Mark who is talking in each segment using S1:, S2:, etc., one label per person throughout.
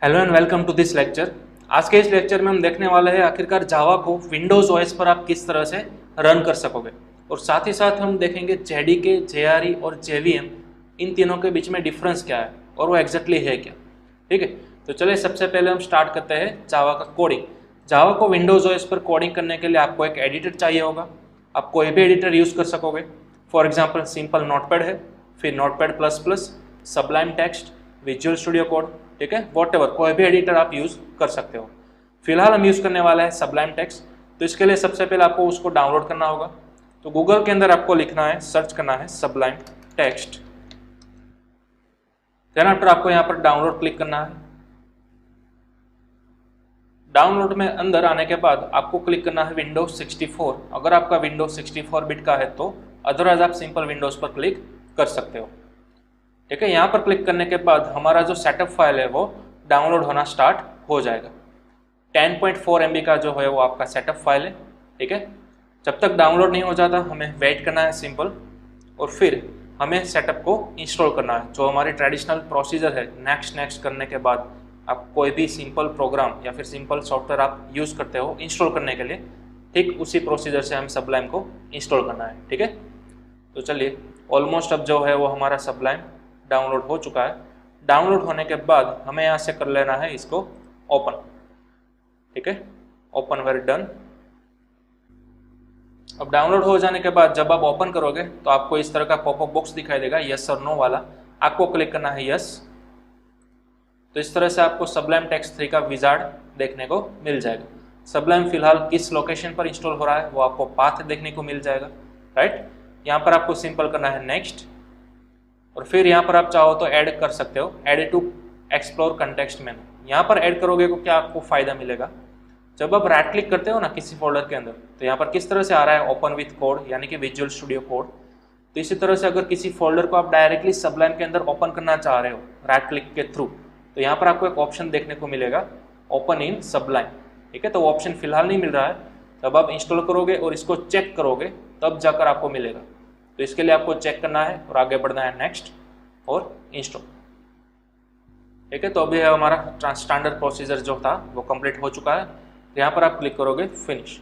S1: Hello and welcome to this lecture. आज के इस लेक्चर में हम देखने वाले हैं आखिरकार जावा को विंडोज़ ओएस पर आप किस तरह से रन कर सकोगे, और साथ ही साथ हम देखेंगे जेडीके, जेआरई और जेवीएम, इन तीनों के बीच में डिफरेंस क्या है और वो एग्जैक्टली है क्या। ठीक है, तो चलिए सबसे पहले हम स्टार्ट करते हैं जावा का कोडिंग। जावा को विंडोज़ ओएस पर कोडिंग करने के लिए आपको एक एडिटर चाहिए होगा। आप कोई भी एडिटर यूज़ कर सकोगे। फॉर एग्जाम्पल सिंपल नोटपैड है, फिर notepad plus plus, Sublime text, visual studio code, ठीक है, वॉटेवर कोई भी एडिटर आप यूज़ कर सकते हो। फिलहाल हम यूज़ करने वाला है सबलाइम टेक्स्ट। तो इसके लिए सबसे पहले आपको उसको डाउनलोड करना होगा। तो गूगल के अंदर आपको लिखना है, सर्च करना है सबलाइम टेक्स्ट। देन आफ्टर आपको यहाँ पर डाउनलोड क्लिक करना है। डाउनलोड में अंदर आने के बाद आपको क्लिक करना है विंडोज 64। अगर आपका विंडोज 64 बिट का है तो, अदरवाइज आप सिंपल विंडोज पर क्लिक कर सकते हो। ठीक है, यहाँ पर क्लिक करने के बाद हमारा जो सेटअप फाइल है वो डाउनलोड होना स्टार्ट हो जाएगा। 10.4 MB का जो है वो आपका सेटअप फाइल है। ठीक है, जब तक डाउनलोड नहीं हो जाता हमें वेट करना है सिंपल, और फिर हमें सेटअप को इंस्टॉल करना है। जो हमारी ट्रेडिशनल प्रोसीजर है, नेक्स्ट करने के बाद आप कोई भी सिंपल प्रोग्राम या फिर सिंपल सॉफ्टवेयर आप यूज़ करते हो इंस्टॉल करने के लिए, ठीक उसी प्रोसीजर से हम सबलाइम को इंस्टॉल करना है। ठीक है, तो चलिए ऑलमोस्ट अब जो है वो हमारा सबलाइम डाउनलोड हो चुका है। डाउनलोड होने के बाद हमें यहाँ से कर लेना है इसको ओपन। ठीक है, ओपन वेर डन। अब डाउनलोड हो जाने के बाद जब आप ओपन करोगे तो आपको इस तरह का पॉपअप बॉक्स दिखाई देगा, यस और नो वाला। आपको क्लिक करना है यस। तो इस तरह से आपको सबलाइम टेक्स्ट 3 का विजार्ड देखने को मिल जाएगा। सबलाइम फिलहाल किस लोकेशन पर इंस्टॉल हो रहा है वो आपको पाथ देखने को मिल जाएगा। राइट, यहाँ पर आपको सिंपल करना है नेक्स्ट, और फिर यहाँ पर आप चाहो तो ऐड कर सकते हो, add to explore context menu. यहाँ पर ऐड करोगे तो क्या आपको फायदा मिलेगा, जब आप राइट क्लिक करते हो ना किसी फोल्डर के अंदर, तो यहाँ पर किस तरह से आ रहा है ओपन विथ कोड, यानी कि विजुअल स्टूडियो कोड। तो इसी तरह से अगर किसी फोल्डर को आप डायरेक्टली सबलाइम के अंदर ओपन करना चाह रहे हो राइट क्लिक के थ्रू, तो यहाँ पर आपको एक ऑप्शन देखने को मिलेगा, ओपन इन सबलाइम। ठीक है, तो वो ऑप्शन फिलहाल नहीं मिल रहा है। जब आप इंस्टॉल करोगे और इसको चेक करोगे तब जाकर आपको मिलेगा। तो इसके लिए आपको चेक करना है और आगे बढ़ना है नेक्स्ट और इंस्टॉल। ठीक है, तो अभी हमारा स्टैंडर्ड प्रोसीजर जो था वो कंप्लीट हो चुका है। यहाँ पर आप क्लिक करोगे फिनिश।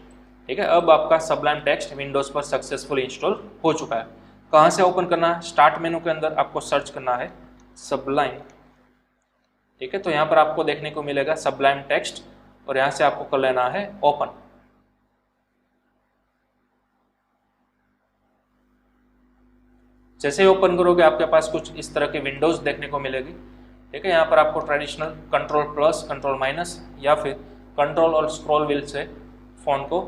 S1: ठीक है, अब आपका सबलाइम टेक्स्ट विंडोज पर सक्सेसफुल इंस्टॉल हो चुका है। कहाँ से ओपन करना है, स्टार्ट मेनू के अंदर आपको सर्च करना है सबलाइम। ठीक है, तो यहाँ पर आपको देखने को मिलेगा सबलाइम टेक्स्ट, और यहाँ से आपको कर लेना है ओपन। जैसे ही ओपन करोगे आपके पास कुछ इस तरह की विंडोज देखने को मिलेगी। ठीक है, यहाँ पर आपको traditional control plus, control minus या फिर कंट्रोल और स्क्रॉल व्हील से फ़ॉन्ट को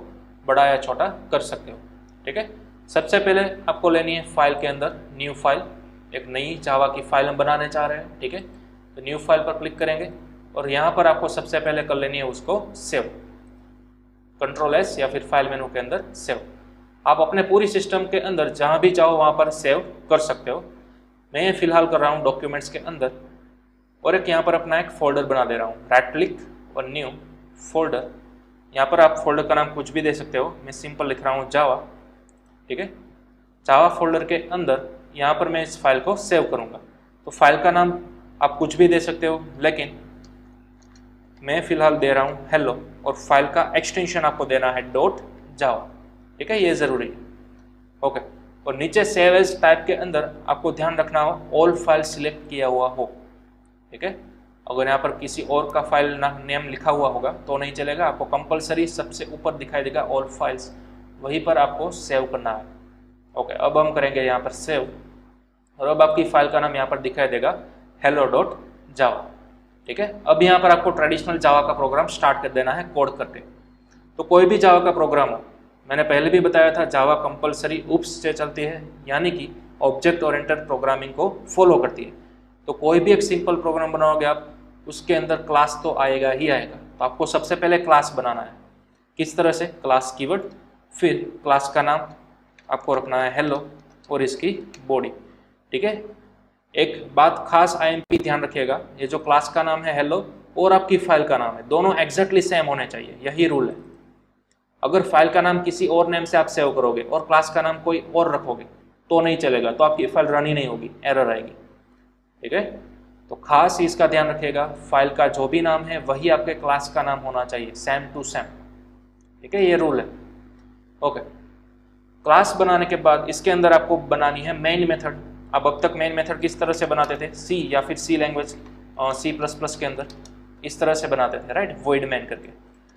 S1: बड़ा या छोटा कर सकते हो। ठीक है, सबसे पहले आपको लेनी है फाइल के अंदर न्यू फाइल, एक नई जावा की फाइल हम बनाने चाह रहे हैं। ठीक है, तो न्यू फाइल पर क्लिक करेंगे और यहाँ पर आपको सबसे पहले कर लेनी है उसको सेव, कंट्रोल एस या फिर फाइल मेनू के अंदर सेव। आप अपने पूरी सिस्टम के अंदर जहाँ भी चाहो वहाँ पर सेव कर सकते हो। मैं ये फिलहाल कर रहा हूँ डॉक्यूमेंट्स के अंदर, और एक यहाँ पर अपना एक फोल्डर बना दे रहा हूँ, राइट क्लिक और न्यू फोल्डर। यहाँ पर आप फोल्डर का नाम कुछ भी दे सकते हो, मैं सिंपल लिख रहा हूँ जावा। ठीक है, जावा फोल्डर के अंदर यहाँ पर मैं इस फाइल को सेव करूँगा। तो फाइल का नाम आप कुछ भी दे सकते हो, लेकिन मैं फिलहाल दे रहा हूँ हेलो, और फाइल का एक्सटेंशन आपको देना है डॉट जावा। ठीक है, ये ज़रूरी है। ओके, और नीचे सेव एज टाइप के अंदर आपको ध्यान रखना हो ऑल फाइल सिलेक्ट किया हुआ हो। ठीक है, अगर यहाँ पर किसी और का फाइल नेम लिखा हुआ होगा तो नहीं चलेगा, आपको कंपलसरी सबसे ऊपर दिखाई देगा ऑल फाइल्स, वहीं पर आपको सेव करना है। ओके, अब हम करेंगे यहाँ पर सेव, और अब आपकी फाइल का नाम यहाँ पर दिखाई देगा hello.java। ठीक है, अब यहाँ पर आपको ट्रेडिशनल जावा का प्रोग्राम स्टार्ट कर देना है कोड करके। तो कोई भी जावा का प्रोग्राम हो, मैंने पहले भी बताया था जावा कंपलसरी उप्स से चलती है, यानी कि ऑब्जेक्ट ओरिएंटेड प्रोग्रामिंग को फॉलो करती है। तो कोई भी एक सिंपल प्रोग्राम बनाओगे आप, उसके अंदर क्लास तो आएगा ही आएगा। तो आपको सबसे पहले क्लास बनाना है। किस तरह से, क्लास कीवर्ड, फिर क्लास का नाम आपको रखना है हेलो और इसकी बॉडी। ठीक है, एक बात खास आईएमपी ध्यान रखिएगा, ये जो क्लास का नाम है हेलो और आपकी फाइल का नाम है, दोनों एग्जैक्टली सेम होने चाहिए, यही रूल है। अगर फाइल का नाम किसी और नेम से आप सेव करोगे और क्लास का नाम कोई और रखोगे तो नहीं चलेगा, तो आपकी फाइल रन ही नहीं होगी, एरर आएगी। ठीक है, तो खास इसका ध्यान रखिएगा, फाइल का जो भी नाम है वही आपके क्लास का नाम होना चाहिए, सेम टू सेम। ठीक है, ये रूल है। ओके, क्लास बनाने के बाद इसके अंदर आपको बनानी है मेन मेथड। अब तक मेन मेथड किस तरह से बनाते थे, सी या फिर सी लैंग्वेज C++ के अंदर इस तरह से बनाते थे, राइट, वॉइड मेन करके।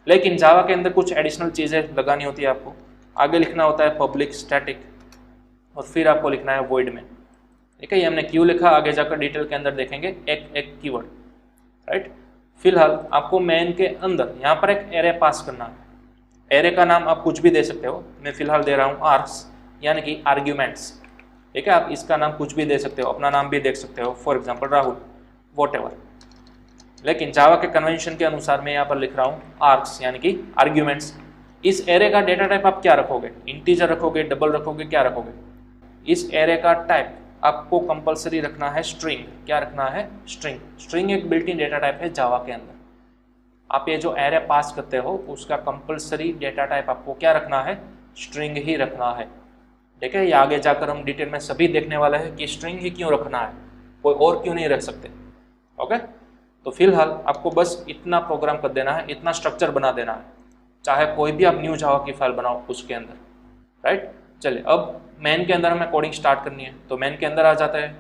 S1: लेकिन जावा के अंदर कुछ एडिशनल चीज़ें लगानी होती है आपको। आगे लिखना होता है पब्लिक स्टैटिक और फिर आपको लिखना है वॉइड मेन। ठीक है, ये हमने क्यों लिखा आगे जाकर डिटेल के अंदर देखेंगे, एक एक कीवर्ड, राइट। फिलहाल आपको मेन के अंदर यहाँ पर एक एरे पास करना है। एरे का नाम आप कुछ भी दे सकते हो, मैं फिलहाल दे रहा हूँ आर्क्स यानी कि आर्ग्यूमेंट्स। ठीक है, आप इसका नाम कुछ भी दे सकते हो, अपना नाम भी देख सकते हो, फॉर एग्जाम्पल राहुल, वॉटएवर। लेकिन जावा के कन्वेंशन के अनुसार मैं यहाँ पर लिख रहा हूँ आर्क्स यानी कि आर्ग्यूमेंट्स। इस एरे का डेटा टाइप आप क्या रखोगे, इंटीजर रखोगे, डबल रखोगे, क्या रखोगे। इस एरे का टाइप आपको कंपलसरी रखना है स्ट्रिंग। क्या रखना है, स्ट्रिंग। स्ट्रिंग एक बिल्ट इन डेटा टाइप है जावा के अंदर। आप ये जो एरे पास करते हो उसका कंपलसरी डेटा टाइप आपको क्या रखना है, स्ट्रिंग ही रखना है। ठीक है, ये आगे जाकर हम डिटेल में सभी देखने वाले हैं कि स्ट्रिंग ही क्यों रखना है, कोई और क्यों नहीं रख सकते। ओके, तो फिलहाल आपको बस इतना प्रोग्राम कर देना है, इतना स्ट्रक्चर बना देना है, चाहे कोई भी आप न्यू जावा की फाइल बनाओ उसके अंदर, राइट। चलिए, अब मेन के अंदर हमें कोडिंग स्टार्ट करनी है, तो मेन के अंदर आ जाता है।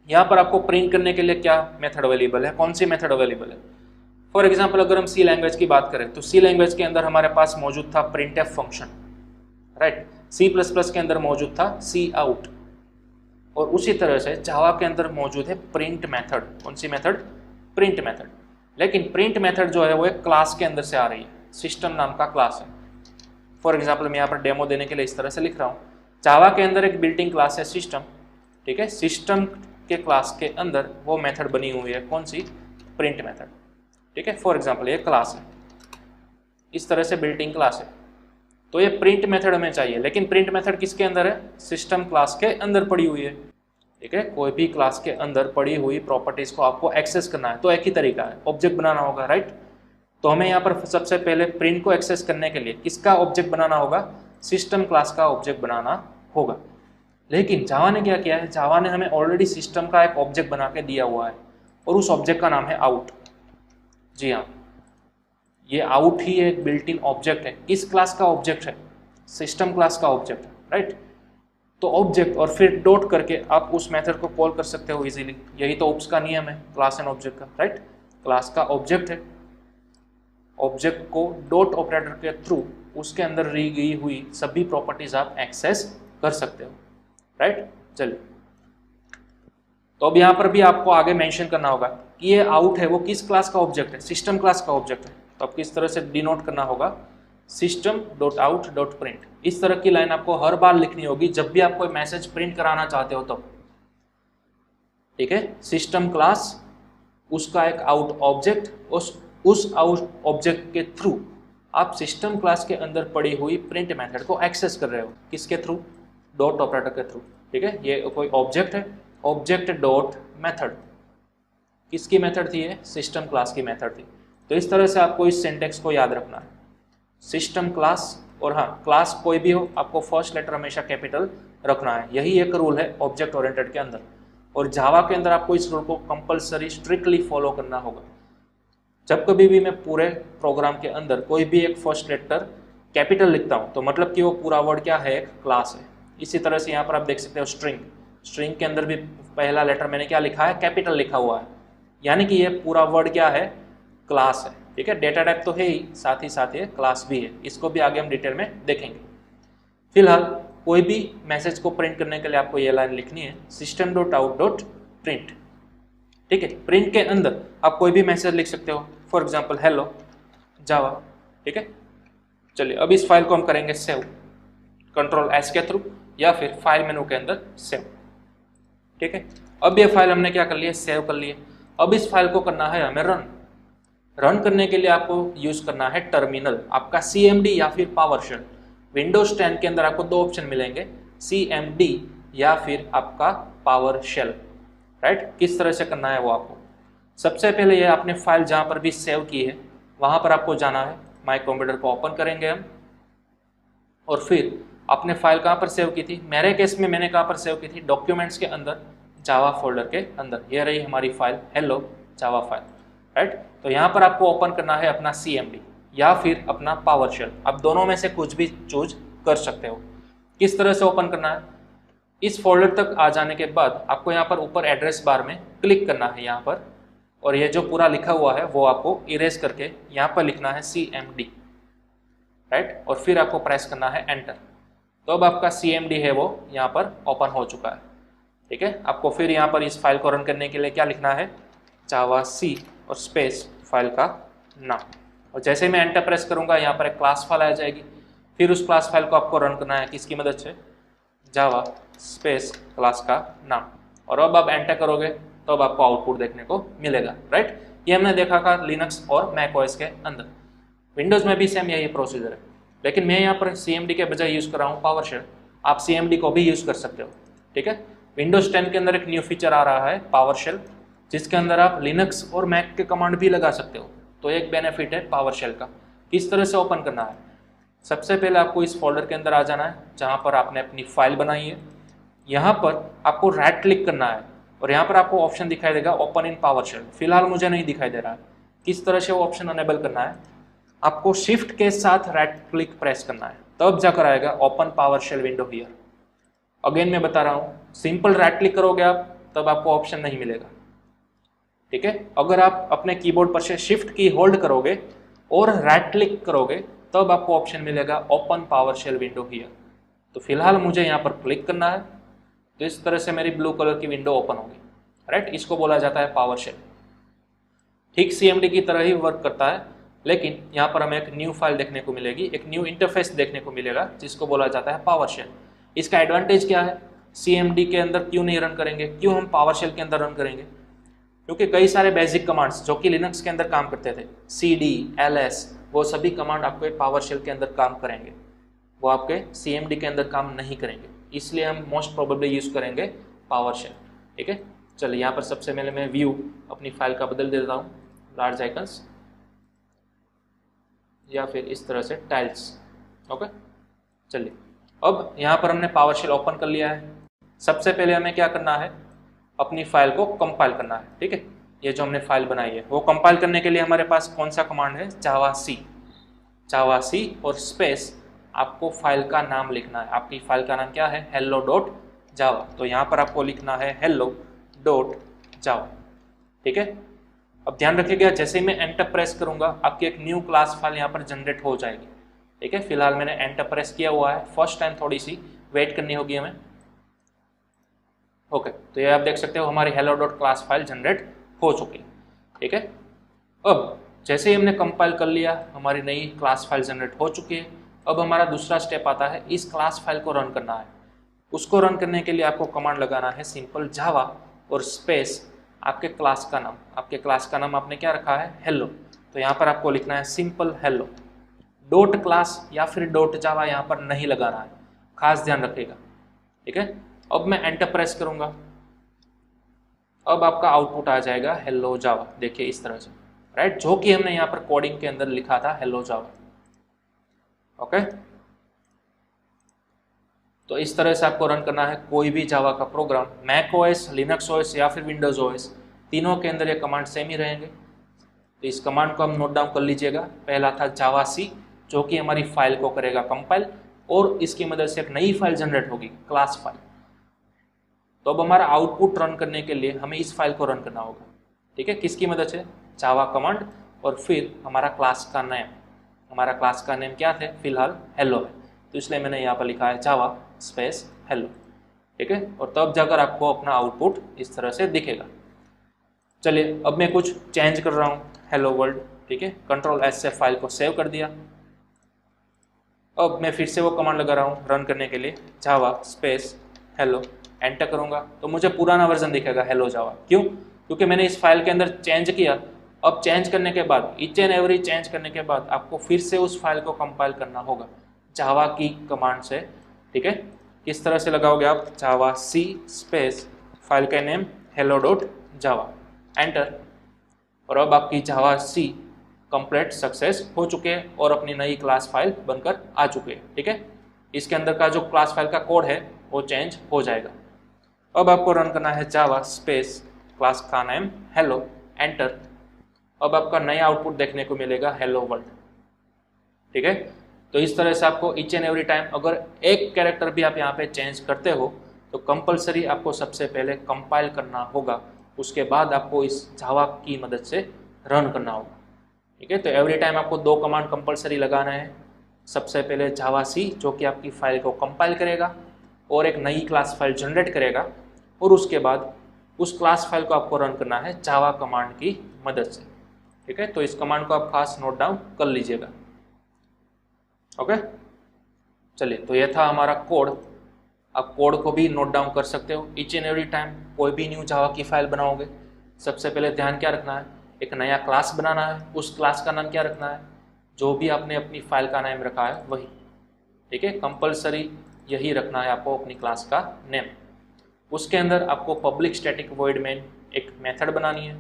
S1: यहाँ पर आपको प्रिंट करने के लिए क्या मेथड अवेलेबल है, कौन सी मेथड अवेलेबल है। फॉर एग्जाम्पल अगर हम सी लैंग्वेज की बात करें तो सी लैंग्वेज के अंदर हमारे पास मौजूद था प्रिंटफ फंक्शन, राइट। C++ के अंदर मौजूद था सी आउट, और उसी तरह से जावा के अंदर मौजूद है प्रिंट मेथड। कौन सी मेथड, प्रिंट मेथड। लेकिन प्रिंट मेथड जो है वो एक क्लास के अंदर से आ रही है, सिस्टम नाम का क्लास है। फॉर एग्जाम्पल मैं यहाँ पर डेमो देने के लिए इस तरह से लिख रहा हूँ, जावा के अंदर एक बिल्ट इन क्लास है सिस्टम। ठीक है, सिस्टम के क्लास के अंदर वो मेथड बनी हुई है, कौन सी, प्रिंट मेथड। ठीक है, फॉर एग्जाम्पल ये क्लास है, इस तरह से बिल्ट इन क्लास है, तो ये प्रिंट मेथड हमें चाहिए। लेकिन प्रिंट मेथड किसके अंदर है, सिस्टम क्लास के अंदर पड़ी हुई है। ठीक है, कोई भी क्लास के अंदर पड़ी हुई प्रॉपर्टीज को आपको एक्सेस करना है तो एक ही तरीका है, ऑब्जेक्ट बनाना होगा, राइट। तो हमें यहाँ पर सबसे पहले प्रिंट को एक्सेस करने के लिए किसका ऑब्जेक्ट बनाना होगा, सिस्टम क्लास का ऑब्जेक्ट बनाना होगा। लेकिन जावा ने क्या किया है, जावा ने हमें ऑलरेडी सिस्टम का एक ऑब्जेक्ट बना के दिया हुआ है और उस ऑब्जेक्ट का नाम है आउट। जी हाँ, ये आउट ही एक बिल्ट इन ऑब्जेक्ट है। किस क्लास का ऑब्जेक्ट है, सिस्टम क्लास का ऑब्जेक्ट है, राइट। तो ऑब्जेक्ट और फिर डॉट करके आप उस मेथड को कॉल कर सकते हो इजीली। यही तो ओप्स का नियम है क्लास एंड ऑब्जेक्ट का, राइट। क्लास का ऑब्जेक्ट है, ऑब्जेक्ट को डॉट ऑपरेटर के थ्रू उसके अंदर रही गई हुई सभी प्रॉपर्टीज आप एक्सेस कर सकते हो, राइट। चलिए, तो अब यहाँ पर भी आपको आगे मेंशन करना होगा कि ये आउट है वो किस क्लास का ऑब्जेक्ट है, सिस्टम क्लास का ऑब्जेक्ट है। तो आप किस तरह से डिनोट करना होगा, system dot out dot print. इस तरह की लाइन आपको हर बार लिखनी होगी जब भी आप कोई मैसेज प्रिंट कराना चाहते हो तब। ठीक है, सिस्टम क्लास, उसका एक आउट ऑब्जेक्ट, उस आउट ऑब्जेक्ट के थ्रू आप सिस्टम क्लास के अंदर पड़ी हुई प्रिंट मेथड को एक्सेस कर रहे हो, किसके थ्रू, डॉट ऑपरेटर के थ्रू। ठीक है, ये कोई ऑब्जेक्ट है, ऑब्जेक्ट डॉट मेथड, किसकी मेथड थी, ये सिस्टम क्लास की मेथड थी। तो इस तरह से आपको इस सिंटेक्स को याद रखना है, सिस्टम क्लास। और हाँ, क्लास कोई भी हो आपको फर्स्ट लेटर हमेशा कैपिटल रखना है, यही एक रूल है ऑब्जेक्ट ओरिएंटेड के अंदर। और जावा के अंदर आपको इस रूल को कंपलसरी स्ट्रिक्टली फॉलो करना होगा। जब कभी भी मैं पूरे प्रोग्राम के अंदर कोई भी एक फर्स्ट लेटर कैपिटल लिखता हूँ तो मतलब कि वो पूरा वर्ड क्या है, एक क्लास है। इसी तरह से यहाँ पर आप देख सकते हो स्ट्रिंग, स्ट्रिंग के अंदर भी पहला लेटर मैंने क्या लिखा है, कैपिटल लिखा हुआ है, यानी कि ये पूरा वर्ड क्या है, क्लास है। ठीक है, डेटा टाइप तो है ही साथ ये क्लास भी है, इसको भी आगे हम डिटेल में देखेंगे। फिलहाल कोई भी मैसेज को प्रिंट करने के लिए आपको ये लाइन लिखनी है, system dot out dot print. ठीक है, प्रिंट के अंदर आप कोई भी मैसेज लिख सकते हो, फॉर एग्जाम्पल हेलो जावा। ठीक है, चलिए अब इस फाइल को हम करेंगे सेव, कंट्रोल एस के थ्रू या फिर फाइल मेनू के अंदर सेव। ठीक है, अब ये फाइल हमने क्या कर लिया, सेव कर लिया। अब इस फाइल को करना है हमें रन। रन करने के लिए आपको यूज करना है टर्मिनल, आपका CMD या फिर पावर शेल। विंडोज 10 के अंदर आपको दो ऑप्शन मिलेंगे, CMD या फिर आपका पावर शेल, राइट। किस तरह से करना है वो आपको, सबसे पहले ये आपने फाइल जहाँ पर भी सेव की है वहाँ पर आपको जाना है, माई कंप्यूटर को ओपन करेंगे हम, और फिर आपने फाइल कहाँ पर सेव की थी, मेरे केस में मैंने कहाँ पर सेव की थी, डॉक्यूमेंट्स के अंदर जावा फोल्डर के अंदर। ये रही हमारी file hello Java file, right. तो यहाँ पर आपको ओपन करना है अपना CMD या फिर अपना पावरशेल, आप दोनों में से कुछ भी चूज कर सकते हो। किस तरह से ओपन करना है, इस फोल्डर तक आ जाने के बाद आपको यहाँ पर ऊपर एड्रेस बार में क्लिक करना है यहाँ पर, और ये जो पूरा लिखा हुआ है वो आपको इरेज करके यहाँ पर लिखना है CMD, राइट, और फिर आपको प्रेस करना है एंटर। तो अब आपका CMD है वो यहाँ पर ओपन हो चुका है, ठीक है। आपको फिर यहाँ पर इस फाइल को रन करने के लिए क्या लिखना है, जावा सी और स्पेस फाइल का नाम, और जैसे मैं एंटर प्रेस करूँगा यहाँ पर एक क्लास फाइल आ जाएगी। फिर उस क्लास फाइल को आपको रन करना है किसकी मदद से, जावा स्पेस क्लास का नाम, और अब आप एंटर करोगे तो अब आपको आउटपुट देखने को मिलेगा, राइट। ये हमने देखा था लिनक्स और मैक ओएस के अंदर। विंडोज़ में भी सेम यही प्रोसीजर है, लेकिन मैं यहाँ पर CMD के बजाय यूज़ कर रहा हूँ पावरशेल। आप CMD को भी यूज़ कर सकते हो, ठीक है। विंडोज़ 10 के अंदर एक न्यू फीचर आ रहा है पावरशेल, जिसके अंदर आप लिनक्स और मैक के कमांड भी लगा सकते हो। तो एक बेनिफिट है पावरशेल का। किस तरह से ओपन करना है, सबसे पहले आपको इस फोल्डर के अंदर आ जाना है जहाँ पर आपने अपनी फाइल बनाई है। यहाँ पर आपको राइट क्लिक करना है और यहाँ पर आपको ऑप्शन दिखाई देगा ओपन इन पावरशेल। फिलहाल मुझे नहीं दिखाई दे रहा है। किस तरह से वो ऑप्शन अनेबल करना है, आपको शिफ्ट के साथ राइट क्लिक प्रेस करना है, तब जाकर आएगा open PowerShell window here. Again मैं बता रहा हूँ, सिंपल राइट क्लिक करोगे आप तब आपको ऑप्शन नहीं मिलेगा, ठीक है। अगर आप अपने कीबोर्ड पर से शिफ्ट की होल्ड करोगे और राइट क्लिक करोगे तब आपको ऑप्शन मिलेगा ओपन पावरशेल विंडो हियर। तो फिलहाल मुझे यहाँ पर क्लिक करना है, तो इस तरह से मेरी ब्लू कलर की विंडो ओपन होगी, राइट। इसको बोला जाता है पावरशेल। ठीक CMD की तरह ही वर्क करता है, लेकिन यहाँ पर हमें एक न्यू फाइल देखने को मिलेगी, एक न्यू इंटरफेस देखने को मिलेगा जिसको बोला जाता है पावरशेल। इसका एडवांटेज क्या है, CMD के अंदर क्यों नहीं रन करेंगे, क्यों हम पावरशेल के अंदर रन करेंगे, क्योंकि कई सारे बेसिक कमांड्स जो कि लिनक्स के अंदर काम करते थे, CD, LS, वो सभी कमांड आपके पावरशेल के अंदर काम करेंगे, वो आपके CMD के अंदर काम नहीं करेंगे। इसलिए हम मोस्ट प्रोबेबली यूज़ करेंगे पावरशेल, ठीक है। चलिए यहाँ पर सबसे पहले मैं व्यू अपनी फाइल का बदल देता हूँ, लार्ज आइकन्स या फिर इस तरह से टाइल्स, ओके। चलिए अब यहाँ पर हमने पावरशेल ओपन कर लिया है। सबसे पहले हमें क्या करना है, अपनी फाइल को कंपाइल करना है, ठीक है। ये जो हमने फाइल बनाई है वो कंपाइल करने के लिए हमारे पास कौन सा कमांड है, जावा सी और स्पेस आपको फाइल का नाम लिखना है। आपकी फाइल का नाम क्या है, hello.java। तो यहाँ पर आपको लिखना है hello.java, ठीक है। अब ध्यान रखिएगा, जैसे ही मैं एंटर प्रेस करूंगा आपकी एक न्यू क्लास फाइल यहाँ पर जनरेट हो जाएगी, ठीक है। फिलहाल मैंने एंटर प्रेस किया हुआ है, फर्स्ट टाइम थोड़ी सी वेट करनी होगी हमें, ओके। तो ये आप देख सकते हो हमारी hello.class फाइल जनरेट हो चुकी है, ठीक है। अब जैसे ही हमने कंपाइल कर लिया, हमारी नई क्लास फाइल जनरेट हो चुकी है। अब हमारा दूसरा स्टेप आता है, इस क्लास फाइल को रन करना है। उसको रन करने के लिए आपको कमांड लगाना है सिंपल जावा और स्पेस आपके क्लास का नाम। आपके क्लास का नाम आपने क्या रखा है, हेलो। तो यहाँ पर आपको लिखना है सिंपल हेलो, डॉट क्लास या फिर डॉट जावा यहाँ पर नहीं लगाना है, खास ध्यान रखिएगा, ठीक है। अब मैं एंटर प्रेस करूंगा, अब आपका आउटपुट आ जाएगा हेलो जावा, देखिए इस तरह से, राइट, जो कि हमने यहाँ पर कोडिंग के अंदर लिखा था हेलो जावा, ओके। तो इस तरह से आपको रन करना है कोई भी जावा का program, Mac OS, Linux OS या फिर विंडोज ओएस, तीनों के अंदर ये कमांड सेम ही रहेंगे। तो इस कमांड को हम नोट डाउन कर लीजिएगा। पहला था जावा सी, जो कि हमारी फाइल को करेगा कंपाइल और इसकी मदद से एक नई फाइल जनरेट होगी, क्लास फाइल। तो अब हमारा आउटपुट रन करने के लिए हमें इस फाइल को रन करना होगा, ठीक है। किसकी मदद से, जावा कमांड और फिर हमारा क्लास का नेम। हमारा क्लास का नेम क्या थे, फिलहाल हेलो है, तो इसलिए मैंने यहाँ पर लिखा है जावा स्पेस हेलो, ठीक है। और तब जाकर आपको अपना आउटपुट इस तरह से दिखेगा। चलिए अब मैं कुछ चेंज कर रहा हूँ, हेलो वर्ल्ड, ठीक है। कंट्रोल एस से फाइल को सेव कर दिया। अब मैं फिर से वो कमांड लगा रहा हूँ रन करने के लिए, जावा स्पेस हेलो, एंटर करूँगा तो मुझे पुराना वर्जन दिखेगा हेलो जावा। क्यों, क्योंकि मैंने इस फाइल के अंदर चेंज किया। अब चेंज करने के बाद, ईच एंड एवरी चेंज करने के बाद आपको फिर से उस फाइल को कंपाइल करना होगा जावा की कमांड से, ठीक है। किस तरह से लगाओगे आप, जावा सी स्पेस फाइल का नेम hello.java, एंटर। और अब आपकी जावा सी कंप्लीट सक्सेस हो चुके हैं और अपनी नई क्लास फाइल बनकर आ चुके हैं, ठीक है। इसके अंदर का जो क्लास फाइल का कोड है वो चेंज हो जाएगा। अब आपको रन करना है जावा स्पेस क्लास का नाम हेलो, एंटर। अब आपका नया आउटपुट देखने को मिलेगा हेलो वर्ल्ड। ठीक है, तो इस तरह से आपको ईच एंड एवरी टाइम अगर एक कैरेक्टर भी आप यहाँ पे चेंज करते हो तो कंपलसरी आपको सबसे पहले कंपाइल करना होगा, उसके बाद आपको इस जावा की मदद से रन करना होगा। ठीक है, तो एवरी टाइम आपको 2 कमांड कंपलसरी लगाना है। सबसे पहले जावा सी जो कि आपकी फाइल को कंपाइल करेगा और एक नई क्लास फाइल जनरेट करेगा, और उसके बाद उस क्लास फाइल को आपको रन करना है जावा कमांड की मदद से। ठीक है, तो इस कमांड को आप खास नोट डाउन कर लीजिएगा। ओके, चलिए, तो यह था हमारा कोड। आप कोड को भी नोट डाउन कर सकते हो। ईच एंड एवरी टाइम कोई भी न्यू जावा की फाइल बनाओगे, सबसे पहले ध्यान क्या रखना है, एक नया क्लास बनाना है। उस क्लास का नाम क्या रखना है, जो भी आपने अपनी फाइल का नाम रखा है वही। ठीक है, कंपलसरी यही रखना है आपको अपनी क्लास का नेम। उसके अंदर आपको पब्लिक स्टैटिक वॉइड मेन एक मेथड बनानी है।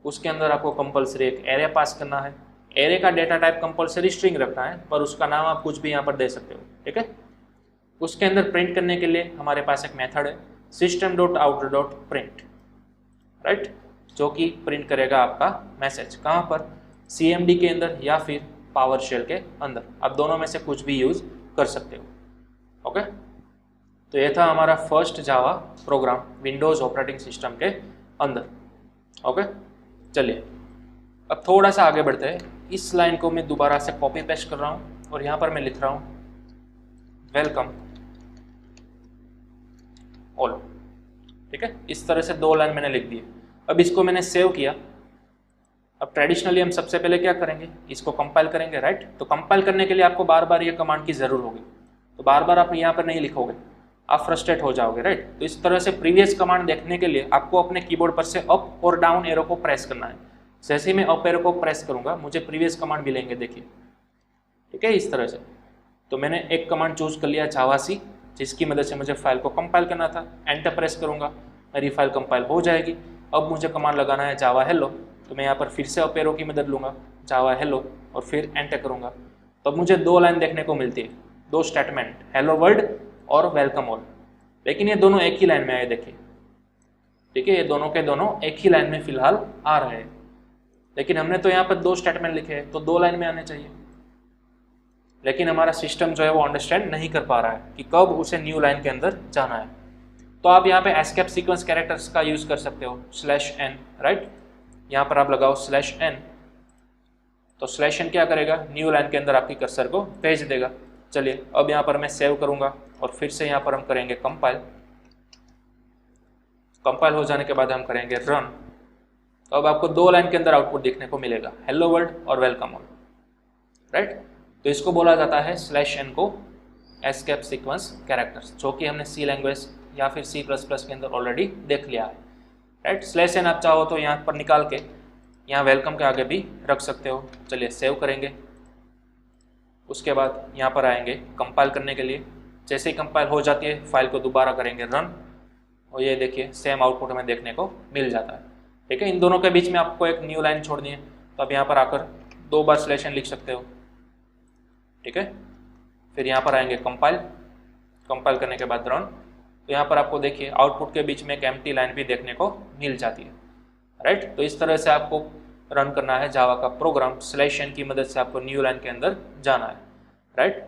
S1: उसके अंदर आपको कंपलसरी एक एरे पास करना है। एरे का डेटा टाइप कंपलसरी स्ट्रिंग रखना है, पर उसका नाम आप कुछ भी यहाँ पर दे सकते हो। ठीक है, उसके अंदर प्रिंट करने के लिए हमारे पास एक मेथड है system.out.print, राइट, जो कि प्रिंट करेगा आपका मैसेज। कहाँ पर, CMD के अंदर या फिर पावर शेल के अंदर, आप दोनों में से कुछ भी यूज कर सकते हो। ओके, तो यह था हमारा first Java program Windows operating system के अंदर। ओके, चलिए अब थोड़ा सा आगे बढ़ते हैं। इस लाइन को मैं दोबारा से कॉपी पेस्ट कर रहा हूँ और यहाँ पर मैं लिख रहा हूँ वेलकम ऑल। ठीक है, इस तरह से 2 लाइन मैंने लिख दी। अब इसको मैंने सेव किया। अब ट्रेडिशनली हम सबसे पहले क्या करेंगे, इसको कंपाइल करेंगे, राइट। तो कंपाइल करने के लिए आपको बार बार ये कमांड की जरूरत होगी, तो बार बार आप यहाँ पर नहीं लिखोगे, आप फ्रस्ट्रेट हो जाओगे, राइट। तो इस तरह से प्रीवियस कमांड देखने के लिए आपको अपने कीबोर्ड पर से अप और डाउन एरो को प्रेस करना है। जैसे ही मैं अप एरो को प्रेस करूंगा मुझे प्रीवियस कमांड मिलेंगे, देखिए। ठीक है, इस तरह से। तो मैंने एक कमांड चूज कर लिया जावा सी, जिसकी मदद से मुझे फाइल को कंपाइल करना था। एंटर प्रेस करूंगा, मेरी फाइल कंपाइल हो जाएगी। अब मुझे कमांड लगाना है जावा हेलो, तो मैं यहाँ पर फिर से अप एरो की मदद लूंगा, जावा हेलो, और फिर एंटर करूंगा। तो अब मुझे 2 लाइन देखने को मिलती है, 2 स्टेटमेंट, हेलो वर्ल्ड और वेलकम ऑल। लेकिन ये दोनों एक ही लाइन में आए, देखिए। ठीक है, ये दोनों के दोनों एक ही लाइन में फिलहाल आ रहे हैं, लेकिन हमने तो यहाँ पर 2 स्टेटमेंट लिखे हैं, तो 2 लाइन में आने चाहिए। लेकिन हमारा सिस्टम जो है वो अंडरस्टैंड नहीं कर पा रहा है कि कब उसे न्यू लाइन के अंदर जाना है। तो आप यहाँ पे एस्केप सीक्वेंस कैरेक्टर्स का यूज कर सकते हो, /n, राइट। यहाँ पर आप लगाओ /n, तो /n क्या करेगा, न्यू लाइन के अंदर आपकी कर्सर को भेज देगा। चलिए, अब यहाँ पर मैं सेव करूंगा और फिर से यहाँ पर हम करेंगे कंपाइल। कंपाइल हो जाने के बाद हम करेंगे रन। तो अब आपको 2 लाइन के अंदर आउटपुट देखने को मिलेगा, हेलो वर्ल्ड और वेलकम ऑल, राइट। तो इसको बोला जाता है /n को एस्केप सीक्वेंस कैरेक्टर्स, जो कि हमने C लैंग्वेज या फिर C++ के अंदर ऑलरेडी देख लिया है, राइट। /n आप चाहो तो यहाँ पर निकाल के यहाँ वेलकम के आगे भी रख सकते हो। चलिए, सेव करेंगे। उसके बाद यहाँ पर आएंगे कंपाइल करने के लिए। जैसे ही कंपाइल हो जाती है, फाइल को दोबारा करेंगे रन, और ये देखिए सेम आउटपुट हमें देखने को मिल जाता है। ठीक है, इन दोनों के बीच में आपको एक न्यू लाइन छोड़नी है, तो आप यहाँ पर आकर 2 बार /n लिख सकते हो। ठीक है, फिर यहाँ पर आएंगे कंपाइल, कंपाइल करने के बाद रन। तो यहाँ पर आपको देखिए आउटपुट के बीच में एक एम्प्टी लाइन भी देखने को मिल जाती है, राइट। तो इस तरह से आपको रन करना है जावा का प्रोग्राम। /n की मदद से आपको न्यू लाइन के अंदर जाना है, राइट।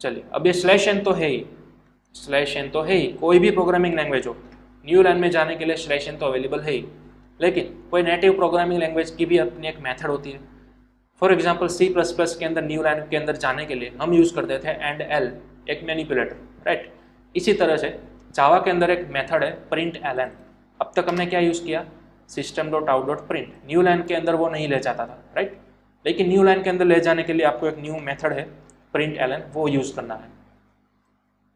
S1: चलिए, अब ये /n तो है ही, /n तो है ही, कोई भी प्रोग्रामिंग लैंग्वेज हो, न्यू लाइन में जाने के लिए /n तो अवेलेबल है ही। लेकिन कोई नेटिव प्रोग्रामिंग लैंग्वेज की भी अपनी एक मेथड होती है। फॉर एग्जाम्पल C++ के अंदर न्यू लाइन के अंदर जाने के लिए हम यूज़ करते थे AND-L, एक मैनिपुलेटर, राइट। इसी तरह से जावा के अंदर एक मेथड है println। अब तक हमने क्या यूज़ किया, system.out.print, न्यू लाइन के अंदर वो नहीं ले जाता था, राइट। लेकिन न्यू लाइन के अंदर ले जाने के लिए आपको एक न्यू मेथड है println, वो यूज़ करना है।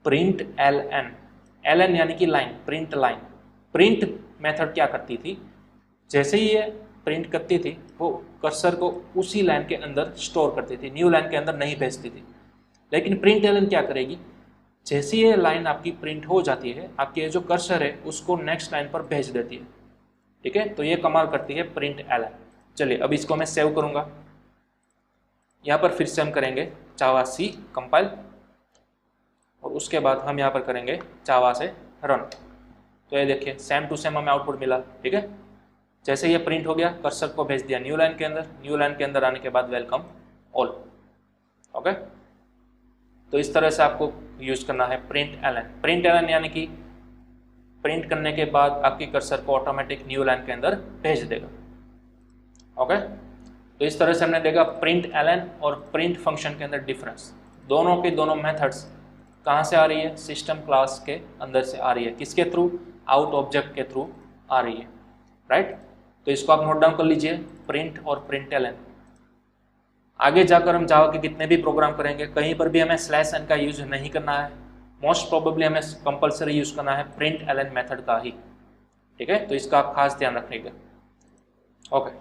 S1: println, ln यानी कि line, print line. Print method क्या करती थी, जैसे ही ये प्रिंट करती थी वो कर्सर को उसी लाइन के अंदर स्टोर करती थी, न्यू लाइन के अंदर नहीं भेजती थी। लेकिन println क्या करेगी, जैसे ये लाइन आपकी प्रिंट हो जाती है, आपके जो कर्सर है उसको नेक्स्ट लाइन पर भेज देती है। ठीक है, तो ये कमाल करती है println। चलिए, अब इसको मैं सेव करूंगा। यहाँ पर फिर से हम करेंगे जावा सी कंपाइल, और उसके बाद हम यहाँ पर करेंगे जावा से रन। तो ये देखिए सेम टू सेम हमें आउटपुट मिला। ठीक है, जैसे ये प्रिंट हो गया, कर्सर को भेज दिया न्यू लाइन के अंदर, न्यू लाइन के अंदर आने के बाद वेलकम ऑल। ओके, तो इस तरह से आपको यूज करना है प्रिंट एलन। प्रिंट एलन यानी कि प्रिंट करने के बाद आपकी कर्सर को ऑटोमेटिक न्यू लाइन के अंदर भेज देगा। ओके, तो इस तरह से हमने देखा प्रिंट एलन और प्रिंट फंक्शन के अंदर डिफरेंस। दोनों के दोनों मेथड्स कहाँ से आ रही है? सिस्टम क्लास के अंदर से आ रही है। किसके थ्रू? आउट ऑब्जेक्ट के थ्रू आ रही है। राइट, तो इसको आप नोट डाउन कर लीजिए, प्रिंट और प्रिंट एलन। आगे जाकर हम जावा के कितने भी प्रोग्राम करेंगे, कहीं पर भी हमें स्लैश एन का यूज नहीं करना है। मोस्ट प्रोबेबली हमें कंपलसरी यूज करना है प्रिंट एलन मेथड का ही। ठीक है, तो इसका आप खास ध्यान रखिएगा। ओके,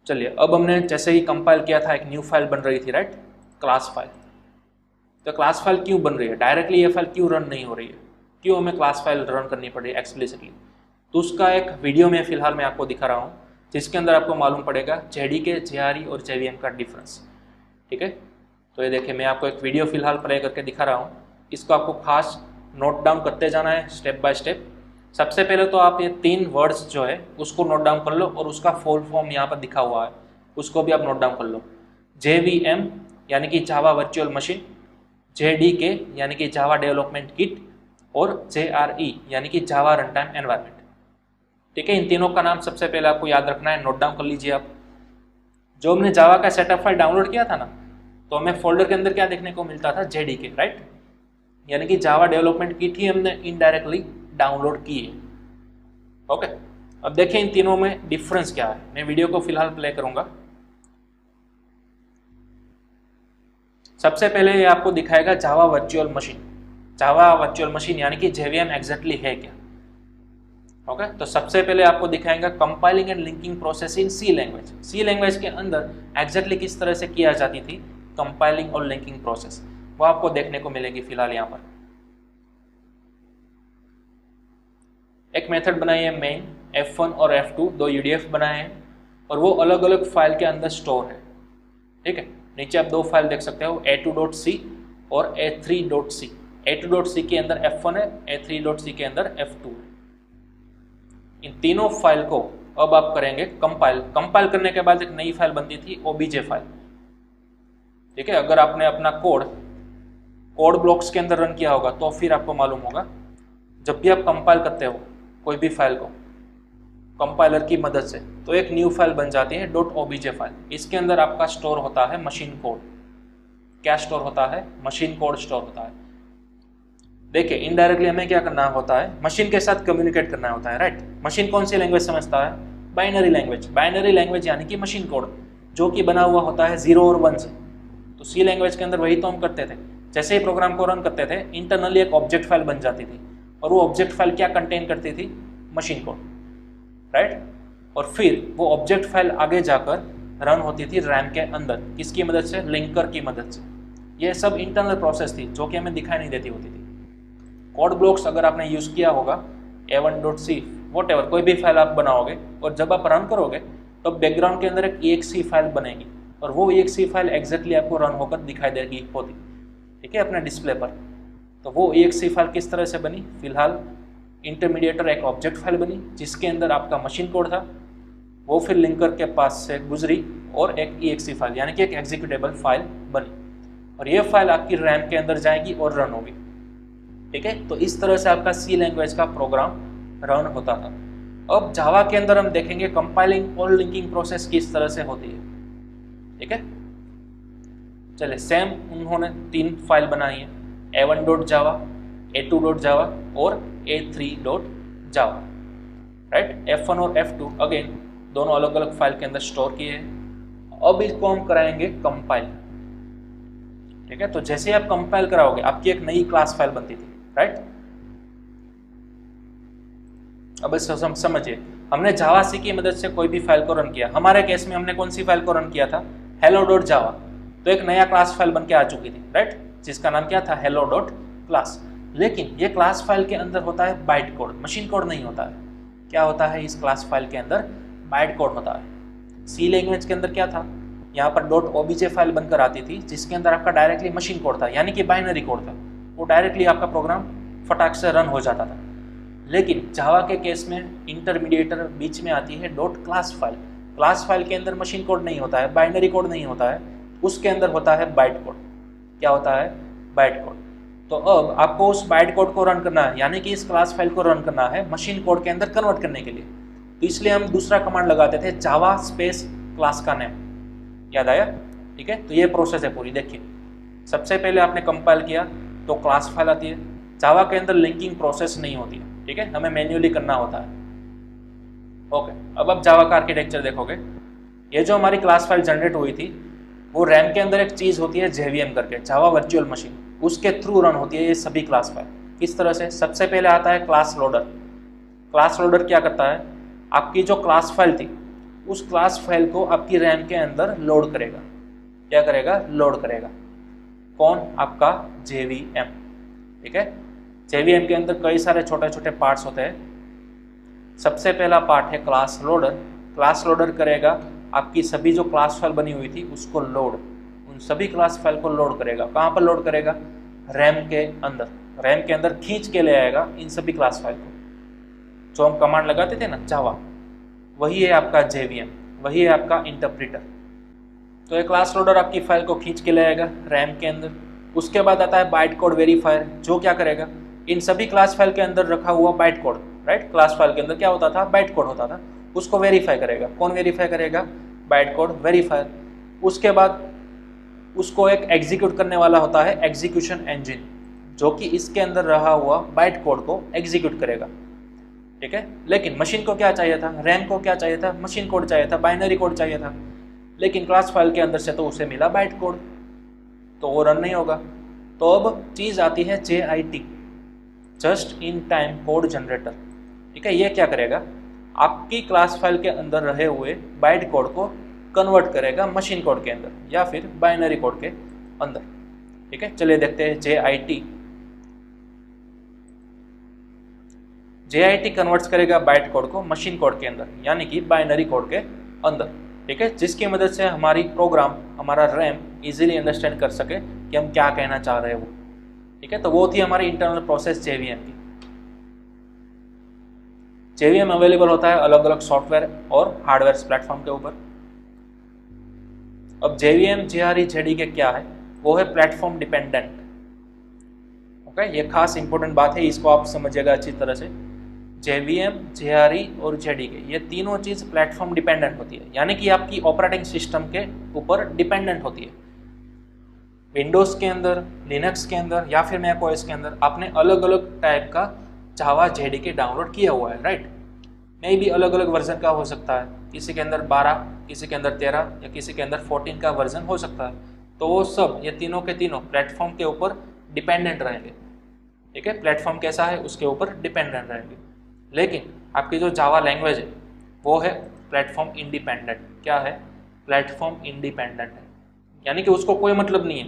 S1: चलिए अब हमने जैसे ही कंपाइल किया था, एक न्यू फाइल बन रही थी, राइट, क्लास फाइल। तो क्लास फाइल क्यों बन रही है? डायरेक्टली ये फाइल क्यों रन नहीं हो रही है? क्यों हमें क्लास फाइल रन करनी पड़ी एक्सप्लिसिटली? तो उसका एक वीडियो में फिलहाल मैं आपको दिखा रहा हूँ, जिसके अंदर आपको मालूम पड़ेगा जेडीके, जेआरई और जेवीएम का डिफरेंस। ठीक है, तो ये देखिए मैं आपको एक वीडियो फिलहाल प्ले करके दिखा रहा हूँ। इसको आपको खास नोट डाउन करते जाना है स्टेप बाय स्टेप। सबसे पहले तो आप ये 3 वर्ड्स जो है उसको नोट डाउन कर लो, और उसका फुल फॉर्म यहाँ पर दिखा हुआ है, उसको भी आप नोट डाउन कर लो। जेवीएम यानी कि जावा वर्चुअल मशीन, जेडीके यानी कि जावा डेवलपमेंट किट, और जेआरई यानी कि जावा रन टाइम एनवायरमेंट। ठीक है, इन तीनों का नाम सबसे पहले आपको याद रखना है, नोट डाउन कर लीजिए आप। जो हमने जावा का सेटअप फाइल डाउनलोड किया था ना, तो हमें फोल्डर के अंदर क्या देखने को मिलता था? जेडीके, राइट, यानी कि जावा डेवलपमेंट किट ही हमने इनडायरेक्टली डाउनलोड की है। ओके, अब देखिए इन तीनों में डिफरेंस क्या है। मैं वीडियो को फिलहाल प्ले करूंगा। सबसे पहले ये आपको दिखाएगा Java virtual machine. Java virtual machine यानी कि जेवीएम एग्जैक्टली है क्या? ओके, तो सबसे पहले आपको दिखाएगा compiling and linking process in C language. C language के अंदर एग्जैक्टली किस तरह से किया जाती थी कंपाइलिंग और लिंकिंग प्रोसेस, वो आपको देखने को मिलेगी फिलहाल यहाँ पर। एक मेथड बनाई है मेन, F1 और F2 दो UDF बनाए हैं, और वो अलग अलग फाइल के अंदर स्टोर है। ठीक है, नीचे आप 2 फाइल देख सकते हो, a2.c और a3.c। a2.c के अंदर F1 है, a3.c के अंदर F2 है। इन तीनों फाइल को अब आप करेंगे कंपाइल। कंपाइल करने के बाद एक नई फाइल बनती थी OBJ फाइल। ठीक है, अगर आपने अपना कोड ब्लॉक्स के अंदर रन किया होगा तो फिर आपको मालूम होगा, जब भी आप कंपाइल करते हो कोई भी फाइल को कंपाइलर की मदद से, तो एक न्यू फाइल बन जाती है .obj फाइल। इसके अंदर आपका स्टोर होता है मशीन कोड। क्या स्टोर होता है? मशीन कोड स्टोर होता है। देखिए इनडायरेक्टली हमें क्या करना होता है? मशीन के साथ कम्युनिकेट करना होता है, राइट। मशीन कौन सी लैंग्वेज समझता है? Binary language. बाइनरी लैंग्वेज यानी कि मशीन कोड, जो कि बना हुआ होता है 0 और 1 से। तो सी लैंग्वेज के अंदर वही तो हम करते थे। जैसे ही प्रोग्राम को रन करते थे, इंटरनली एक ऑब्जेक्ट फाइल बन जाती थी, और वो ऑब्जेक्ट फाइल क्या कंटेन करती थी? Machine code, right. और फिर वो ऑब्जेक्ट फाइल आगे जाकर रन होती थी रैम के अंदर। किसकी मदद से? लिंकर की मदद से। ये सब इंटरनल प्रोसेस थी जो कि हमें दिखाई नहीं देती होती थी। कोड ब्लॉक्स अगर आपने यूज़ किया होगा, a1.c वॉटएवर, कोई भी फाइल आप बनाओगे और जब आप रन करोगे तो बैकग्राउंड के अंदर एक exe फाइल बनेगी, और वो exe फाइल एग्जैक्टली आपको रन होकर दिखाई देगी होती, ठीक है, अपने डिस्प्ले पर। तो वो exe फाइल किस तरह से बनी? फिलहाल इंटरमीडिएटर एक ऑब्जेक्ट फाइल बनी जिसके अंदर आपका मशीन कोड था, वो फिर लिंकर के पास से गुजरी और एक exe फाइल यानी कि एक एग्जीक्यूटेबल फाइल बनी, और ये फाइल आपकी रैम के अंदर जाएगी और रन होगी, ठीक है। तो इस तरह से आपका सी लैंग्वेज का प्रोग्राम रन होता था। अब जावा के अंदर हम देखेंगे कंपाइलिंग और लिंकिंग प्रोसेस किस तरह से होती है, ठीक है। चलिए, सेम उन्होंने 3 फाइल बनाई है, a1.java, a2.java और a3.java, राइट। f1 और f2 अगेन दोनों अलग अलग फाइल के अंदर स्टोर किए हैं। अब इसको हम कराएंगे कंपाइल, ठीक है। तो जैसे आप कंपाइल कराओगे आपकी एक नई क्लास फाइल बनती थी, राइट। अब इसको समझिए, हमने जावा सी की मदद से कोई भी फाइल को रन किया। हमारे केस में हमने कौन सी फाइल को रन किया था? hello.java। तो एक नया क्लास फाइल बन के आ चुकी थी, राइट, जिसका नाम क्या था? hello.class। लेकिन ये क्लास फाइल के अंदर होता है बाइट कोड, मशीन कोड नहीं होता है। क्या होता है इस क्लास फाइल के अंदर? बाइट कोड होता है। सी लैंग्वेज के अंदर क्या था? यहाँ पर .obj फाइल बनकर आती थी जिसके अंदर आपका डायरेक्टली मशीन कोड था, यानी कि बाइनरी कोड था। वो डायरेक्टली आपका प्रोग्राम फटाक से रन हो जाता था। लेकिन जावा के केस में इंटरमीडिएटर बीच में आती है dot class file. Class file के अंदर मशीन कोड नहीं होता है, बाइनरी कोड नहीं होता है, उसके अंदर होता है बाइट कोड। क्या होता है? Byte code. तो अब आपको उस बाइट कोड को रन करना है, यानी कि इस क्लास फाइल को रन करना है मशीन कोड के अंदर कन्वर्ट करने के लिए। तो इसलिए हम दूसरा कमांड लगाते थे, जावा स्पेस क्लास का नेम। याद आया? ठीक है, तो ये प्रोसेस है पूरी। देखिए, सबसे पहले आपने कंपाइल किया तो क्लास फाइल आती है। जावा के अंदर लिंकिंग प्रोसेस नहीं होती है, ठीक है, हमें मैन्युअली करना होता है। ओके, अब आप जावा का आर्किटेक्चर देखोगे। ये जो हमारी क्लास फाइल जनरेट हुई थी, वो रैम के अंदर एक चीज़ होती है JVM करके, जावा वर्चुअल मशीन, उसके थ्रू रन होती है ये सभी क्लास फाइल। किस तरह से? सबसे पहले आता है क्लास लोडर। क्लास लोडर क्या करता है? आपकी जो क्लास फाइल थी, उस क्लास फाइल को आपकी रैम के अंदर लोड करेगा। क्या करेगा? लोड करेगा। कौन? आपका JVM। ठीक है, JVM के अंदर कई सारे छोटे छोटे पार्ट्स होते हैं। सबसे पहला पार्ट है क्लास लोडर। क्लास लोडर करेगा आपकी सभी जो क्लास फाइल बनी हुई थी उसको लोड, उन सभी क्लास फाइल को लोड करेगा। कहाँ पर लोड करेगा? रैम के अंदर। रैम के अंदर खींच के ले आएगा इन सभी क्लास फाइल को। जो हम कमांड लगाते थे ना जावा, वही है आपका JVM, वही है आपका इंटरप्रेटर। तो ये क्लास लोडर आपकी फाइल को खींच के ले आएगा रैम के अंदर। उसके बाद आता है बाइट कोड वेरीफायर, जो क्या करेगा? इन सभी क्लास फाइल के अंदर रखा हुआ byte code, right, class file के अंदर क्या होता था? बाइट कोड होता था, उसको वेरीफाई करेगा। कौन वेरीफाई करेगा? Byte code verifier. उसके बाद उसको एक एग्जीक्यूट करने वाला होता है एग्जीक्यूशन इंजन, जो कि इसके अंदर रहा हुआ बाइट कोड को एग्जीक्यूट करेगा। ठीक है, लेकिन मशीन को क्या चाहिए था? रैम को क्या चाहिए था? मशीन कोड चाहिए था, बाइनरी कोड चाहिए था। लेकिन क्लास फाइल के अंदर से तो उसे मिला बाइट कोड, तो वो रन नहीं होगा। तो अब चीज़ आती है JIT, just in time code generator. ठीक है, ये क्या करेगा? आपकी क्लास फाइल के अंदर रहे हुए बाइट कोड को कन्वर्ट करेगा मशीन कोड के अंदर या फिर बाइनरी कोड के अंदर। ठीक है, चलिए देखते हैं JIT। JIT कन्वर्ट्स करेगा बाइट कोड को मशीन कोड के अंदर, यानी कि बाइनरी कोड के अंदर। ठीक है, जिसकी मदद से हमारी प्रोग्राम, हमारा रैम इजीली अंडरस्टैंड कर सके कि हम क्या कहना चाह रहे हैं वो। ठीक है, तो वो थी हमारी इंटरनल प्रोसेस JVM की। JVM अवेलेबल होता है अलग अलग सॉफ्टवेयर और हार्डवेयर प्लेटफॉर्म के ऊपर। अब JVM JRE JDK क्या है? वो है प्लेटफॉर्म डिपेंडेंट। ओके, ये खास इंपॉर्टेंट बात है, इसको आप समझिएगा अच्छी तरह से। JVM JRE और JDK ये तीनों चीज़ प्लेटफॉर्म डिपेंडेंट होती है, यानी कि आपकी ऑपरेटिंग सिस्टम के ऊपर डिपेंडेंट होती है। विंडोज़ के अंदर, लिनक्स के अंदर या फिर मैक ओएस के अंदर आपने अलग अलग टाइप का जावा JDK डाउनलोड किया हुआ है, राइट। मे भी अलग अलग वर्जन का हो सकता है, किसी के अंदर 12, किसी के अंदर 13 या किसी के अंदर 14 का वर्जन हो सकता है। तो वो सब, ये तीनों के तीनों प्लेटफॉर्म के ऊपर डिपेंडेंट रहेंगे। ठीक है, प्लेटफॉर्म कैसा है उसके ऊपर डिपेंडेंट रहेंगे। लेकिन आपकी जो जावा लैंग्वेज है वो है प्लेटफॉर्म इंडिपेंडेंट। क्या है? प्लेटफॉर्म इंडिपेंडेंट है, यानी कि उसको कोई मतलब नहीं है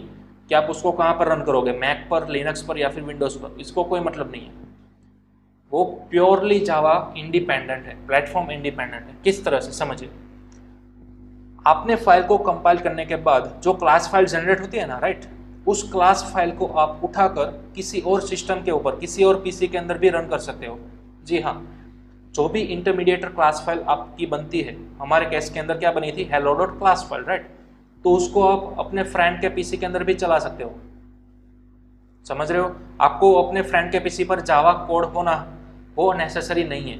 S1: कि आप उसको कहाँ पर रन करोगे, मैक पर, लिनक्स पर या फिर विंडोज़ पर, इसको कोई मतलब नहीं है। वो प्योरली जावा इंडिपेंडेंट है, प्लेटफॉर्म इंडिपेंडेंट है। किस तरह से? समझिए, आपने फाइल को कंपाइल करने के बाद जो क्लास फाइल जनरेट होती है ना, राइट, उस क्लास फाइल को आप उठाकर किसी और सिस्टम के ऊपर, किसी और पीसी के अंदर भी रन कर सकते हो। जी हाँ, जो भी इंटरमीडिएटर क्लास फाइल आपकी बनती है, हमारे केस के अंदर क्या बनी थी? hello.class फाइल, राइट, तो उसको आप अपने फ्रेंड के पीसी के अंदर भी चला सकते हो। समझ रहे हो? आपको अपने फ्रेंड के पीसी पर जावा कोड होना वो नेसेसरी नहीं है।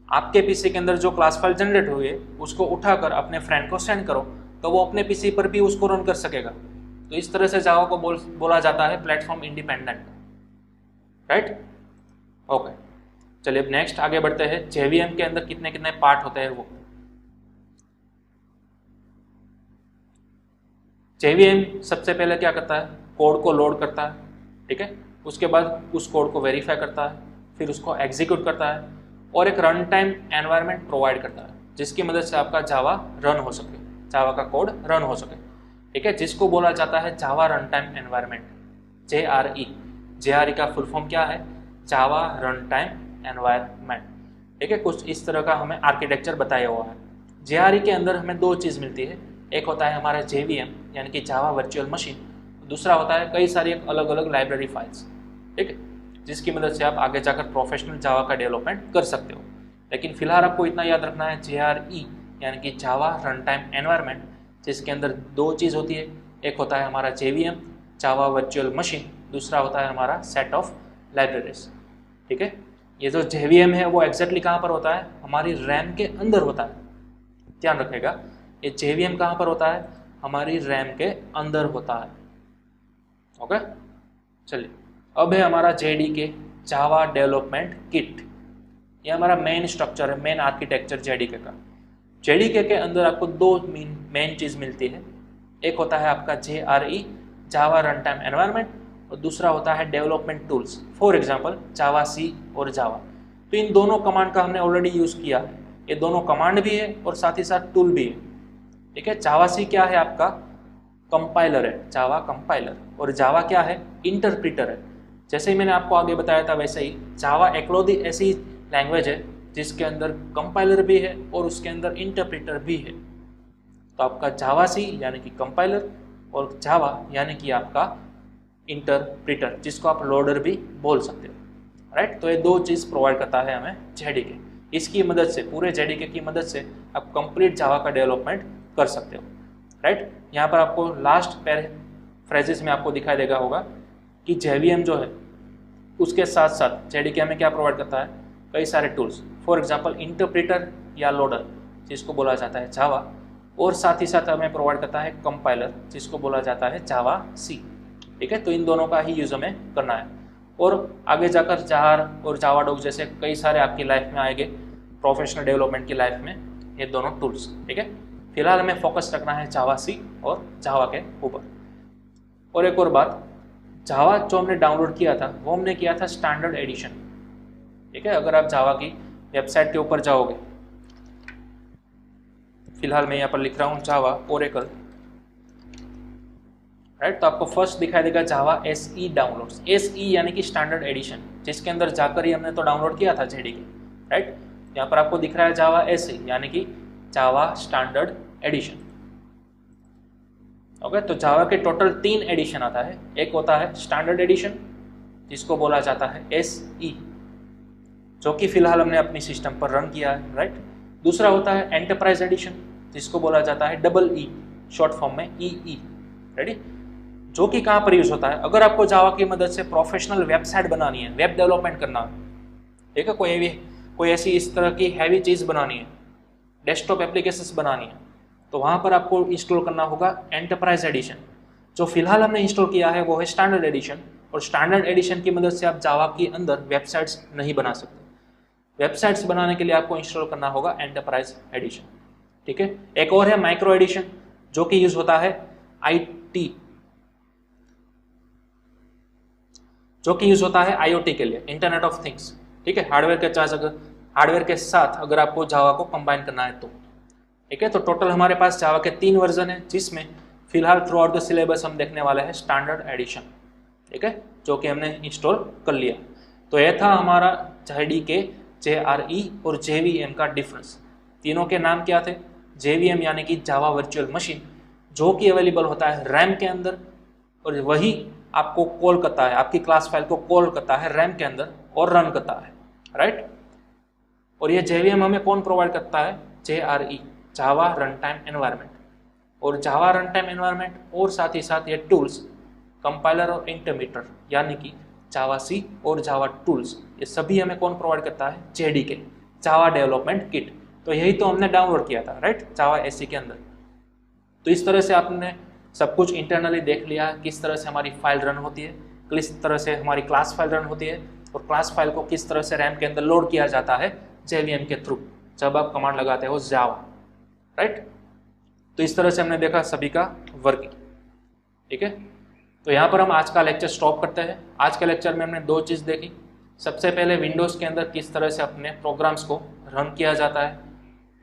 S1: आपके पीसी के अंदर जो क्लास फाइल जनरेट हुई है उसको उठाकर अपने फ्रेंड को सेंड करो, तो वो अपने पीसी पर भी उसको रन कर सकेगा। तो इस तरह से जावा को बोला जाता है प्लेटफॉर्म इंडिपेंडेंट, राइट। ओके, चलिए अब नेक्स्ट आगे बढ़ते हैं। JVM के अंदर कितने कितने पार्ट होते हैं वो। JVM सबसे पहले क्या करता है? कोड को लोड करता है। ठीक है, उसके बाद उस कोड को वेरीफाई करता है, फिर उसको एग्जीक्यूट करता है और एक रन टाइम एनवायरनमेंट प्रोवाइड करता है, जिसकी मदद से आपका जावा रन हो सके, जावा का कोड रन हो सके। ठीक है, जिसको बोला जाता है Java run time environment, JRE। JRE का फुल फॉर्म क्या है? Java run time environment. ठीक है, कुछ इस तरह का हमें आर्किटेक्चर बताया हुआ है। JRE के अंदर हमें दो चीज़ मिलती है, एक होता है हमारा JVM यानी कि जावा वर्चुअल मशीन, दूसरा होता है कई सारी अलग अलग लाइब्रेरी फाइल्स। ठीक है, जिसकी मदद से आप आगे जाकर प्रोफेशनल जावा का डेवलपमेंट कर सकते हो। लेकिन फिलहाल आपको इतना याद रखना है, JRE यानी कि जावा रन टाइम एनवायरनमेंट, जिसके अंदर दो चीज़ होती है, एक होता है हमारा JVM जावा वर्चुअल मशीन, दूसरा होता है हमारा सेट ऑफ लाइब्रेरीज। ठीक है, ये जो JVM है वो एग्जैक्टली कहाँ पर होता है, हमारी रैम के अंदर होता है। ध्यान रखेगा, ये JVM कहाँ पर होता है, हमारी रैम के अंदर होता है। ओके, चलिए अब है हमारा JDK जावा डेवलपमेंट किट। ये हमारा मेन स्ट्रक्चर है, मेन आर्किटेक्चर JDK का। JDK के अंदर आपको दो मेन चीज़ मिलती है, एक होता है आपका JRE जावा रन टाइम एनवायरनमेंट, और दूसरा होता है development tools, for example Java C और जावा। तो इन दोनों कमांड का हमने ऑलरेडी यूज़ किया है, ये दोनों कमांड भी है और साथ ही साथ टूल भी है। ठीक है, जावा C क्या है, आपका कंपाइलर है, जावा कंपाइलर, और जावा क्या है, इंटरप्रीटर है। जैसे ही मैंने आपको आगे बताया था वैसे ही जावा एकलौती ऐसी लैंग्वेज है जिसके अंदर कंपाइलर भी है और उसके अंदर इंटरप्रीटर भी है। तो आपका जावा C यानी कि कंपाइलर और जावा यानी कि आपका इंटरप्रीटर, जिसको आप लोडर भी बोल सकते हो। राइट, तो ये दो चीज़ प्रोवाइड करता है हमें JDK। इसकी मदद से, पूरे JDK की मदद से आप कंप्लीट जावा का डेवलपमेंट कर सकते हो। राइट, यहाँ पर आपको लास्ट फ्रेजेस में आपको दिखाई देगा होगा कि JVM जो है उसके साथ साथ JDK हमें क्या प्रोवाइड करता है, कई सारे टूल्स, फॉर एग्जांपल इंटरप्रीटर या लोडर जिसको बोला जाता है जावा, और साथ ही साथ हमें प्रोवाइड करता है कंपाइलर जिसको बोला जाता है जावा C। ठीक है, तो इन दोनों का ही यूज़ हमें करना है, और आगे जाकर जार और जावा डॉग जैसे कई सारे आपकी लाइफ में आएंगे, प्रोफेशनल डेवलपमेंट की लाइफ में ये दोनों टूल्स। ठीक है, फिलहाल हमें फोकस रखना है जावा C और जावा के ऊपर। और एक और बात, जावा जो हमने डाउनलोड किया था वो हमने किया था स्टैंडर्ड एडिशन। ठीक है, अगर आप जावा की वेबसाइट के ऊपर जाओगे, फिलहाल मैं यहाँ पर लिख रहा हूँ जावा ओरेकल, राइट, तो आपको फर्स्ट दिखाई देगा जावा SE डाउनलोड्स, SE यानी कि स्टैंडर्ड एडिशन, जिसके अंदर जाकर ही हमने तो डाउनलोड किया था JDK। राइट, यहाँ पर आपको दिख रहा है जावा SE यानी कि जावा स्टैंडर्ड एडिशन। ओके, तो जावा के टोटल 3 एडिशन आता है, एक होता है स्टैंडर्ड एडिशन जिसको बोला जाता है SE, जो कि फिलहाल हमने अपनी सिस्टम पर रन किया है। राइट, दूसरा होता है एंटरप्राइज एडिशन जिसको बोला जाता है EE, शॉर्ट फॉर्म में EE। रेडी, जो कि कहाँ पर यूज होता है, अगर आपको जावा की मदद से प्रोफेशनल वेबसाइट बनानी है, वेब डेवलपमेंट करना है, ठीक है, कोई ऐसी इस तरह की हैवी चीज़ बनानी है, डेस्कटॉप एप्लीकेशंस बनानी है, तो वहाँ पर आपको इंस्टॉल करना होगा एंटरप्राइज एडिशन। जो फिलहाल हमने इंस्टॉल किया है वो है स्टैंडर्ड एडिशन, और स्टैंडर्ड एडिशन की मदद से आप जावा के अंदर वेबसाइट्स नहीं बना सकते। वेबसाइट्स बनाने के लिए आपको इंस्टॉल करना होगा एंटरप्राइज एडिशन। ठीक है, एक और है माइक्रो एडिशन जो कि यूज होता है IT, जो कि यूज होता है IoT के लिए, इंटरनेट ऑफ थिंग्स। ठीक है, हार्डवेयर के साथ अगर आपको जावा को कंबाइन करना है तो। ठीक है, तो टोटल हमारे पास जावा के 3 वर्जन है, जिसमें फिलहाल थ्रू आउट द सिलेबस हम देखने वाले हैं स्टैंडर्ड एडिशन। ठीक है, जो कि हमने इंस्टॉल कर लिया। तो यह था हमारा JDK, JRE और JVM का डिफरेंस। तीनों के नाम क्या थे, JVM यानी कि जावा वर्चुअल मशीन, जो कि अवेलेबल होता है रैम के अंदर, और वही आपको कॉल करता है, आपकी क्लास फाइल को कॉल करता है रैम के अंदर और रन करता है। राइट, और ये JVM हमें कौन प्रोवाइड करता है, JRE जावा रन टाइम एनवायरनमेंट, और जावा रन टाइम एनवायरनमेंट और साथ ही साथ ये टूल्स कंपाइलर और इंटरप्रीटर यानी कि जावा C और जावा टूल्स, ये सभी हमें कौन प्रोवाइड करता है, JDK जावा डेवलपमेंट किट। तो यही तो हमने डाउनलोड किया था, राइट, जावा SE के अंदर। तो इस तरह से आपने सब कुछ इंटरनली देख लिया, किस तरह से हमारी फाइल रन होती है, किस तरह से हमारी क्लास फाइल रन होती है, और क्लास फाइल को किस तरह से रैम के अंदर लोड किया जाता है JVM के थ्रू जब आप कमांड लगाते हो जावा। राइट, तो इस तरह से हमने देखा सभी का वर्किंग। ठीक है, तो यहाँ पर हम आज का लेक्चर स्टॉप करते हैं। आज के लेक्चर में हमने 2 चीज़ देखी। सबसे पहले विंडोज़ के अंदर किस तरह से अपने प्रोग्राम्स को रन किया जाता है।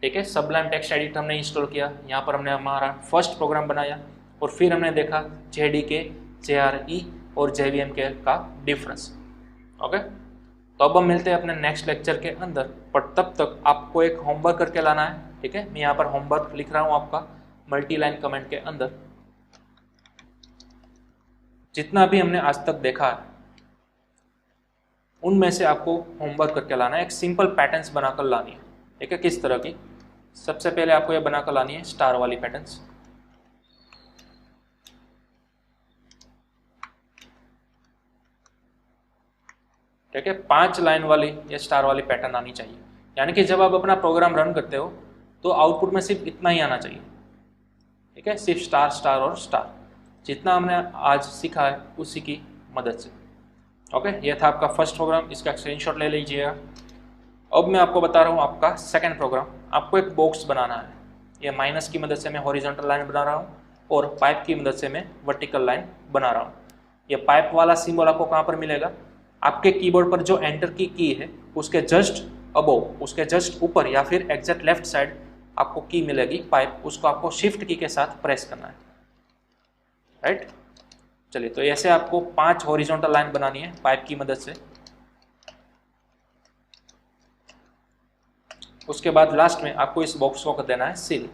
S1: ठीक है, सबलाइम टेक्स्ट एडिट हमने इंस्टॉल किया, यहाँ पर हमने हमारा फर्स्ट प्रोग्राम बनाया, और फिर हमने देखा JDK, JRE और JVM के का डिफरेंस। ओके, तो अब हम मिलते हैं अपने नेक्स्ट लेक्चर के अंदर, पर तब तक आपको एक होमवर्क करके लाना है। ठीक है, मैं यहाँ पर होमवर्क लिख रहा हूँ आपका मल्टी लाइन कमेंट के अंदर। जितना भी हमने आज तक देखा है उनमें से आपको होमवर्क करके लाना है, एक सिंपल पैटर्न्स बनाकर लानी है। ठीक है, किस तरह की? सबसे पहले आपको ये बनाकर लानी है स्टार वाली पैटर्न्स। ठीक है, 5 लाइन वाली या स्टार वाली पैटर्न आनी चाहिए, यानी कि जब आप अपना प्रोग्राम रन करते हो तो आउटपुट में सिर्फ इतना ही आना चाहिए। ठीक है, सिर्फ स्टार स्टार और स्टार, जितना हमने आज सीखा है उसी की मदद से। ओके, ये था आपका फर्स्ट प्रोग्राम, इसका स्क्रीनशॉट ले लीजिएगा। अब मैं आपको बता रहा हूँ आपका सेकंड प्रोग्राम। आपको एक बॉक्स बनाना है, ये माइनस की मदद से मैं हॉरिजॉन्टल लाइन बना रहा हूँ और पाइप की मदद से मैं वर्टिकल लाइन बना रहा हूँ। ये पाइप वाला सिंबल आपको कहाँ पर मिलेगा? आपके कीबोर्ड पर जो एंटर की है उसके जस्ट अबोव, उसके जस्ट ऊपर या फिर एग्जैक्ट लेफ्ट साइड आपको की मिलेगी पाइप, उसको आपको शिफ्ट की के साथ प्रेस करना है। राइट, चलिए, तो ऐसे आपको 5 हॉरिजॉन्टल लाइन बनानी है पाइप की मदद से। उसके बाद लास्ट में आपको इस बॉक्स को कर देना है सील।